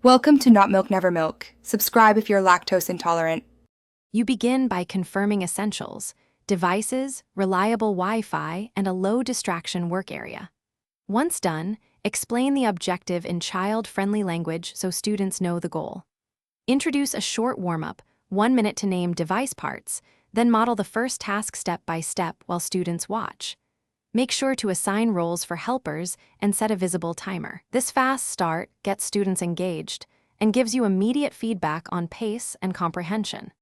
Welcome to Not Milk Never Milk. Subscribe if you're lactose intolerant. You begin by confirming essentials: devices, reliable Wi-Fi, and a low distraction work area. Once done, explain the objective in child-friendly language so students know the goal. Introduce a short warm-up, 1 minute to name device parts, then model the first task step by step while students watch. Make sure to assign roles for helpers and set a visible timer. This fast start gets students engaged and gives you immediate feedback on pace and comprehension.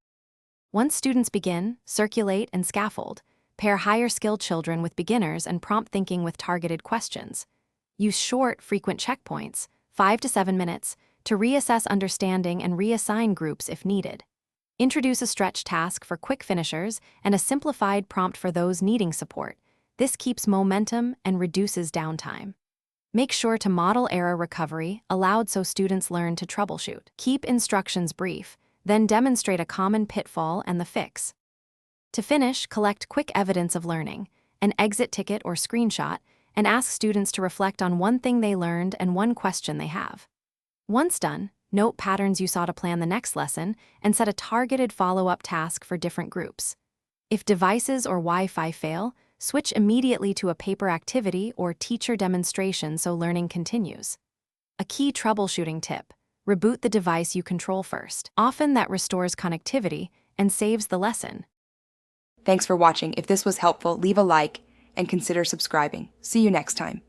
Once students begin, circulate and scaffold. Pair higher-skilled children with beginners and prompt thinking with targeted questions. Use short, frequent checkpoints, 5 to 7 minutes, to reassess understanding and reassign groups if needed. Introduce a stretch task for quick finishers and a simplified prompt for those needing support. This keeps momentum and reduces downtime. Make sure to model error recovery aloud so students learn to troubleshoot. Keep instructions brief, then demonstrate a common pitfall and the fix. To finish, collect quick evidence of learning, an exit ticket or screenshot, and ask students to reflect on one thing they learned and one question they have. Once done, note patterns you saw to plan the next lesson and set a targeted follow-up task for different groups. If devices or Wi-Fi fail, switch immediately to a paper activity or teacher demonstration so learning continues. A key troubleshooting tip: reboot the device you control first. Often that restores connectivity and saves the lesson. Thanks for watching. If this was helpful, leave a like and consider subscribing. See you next time.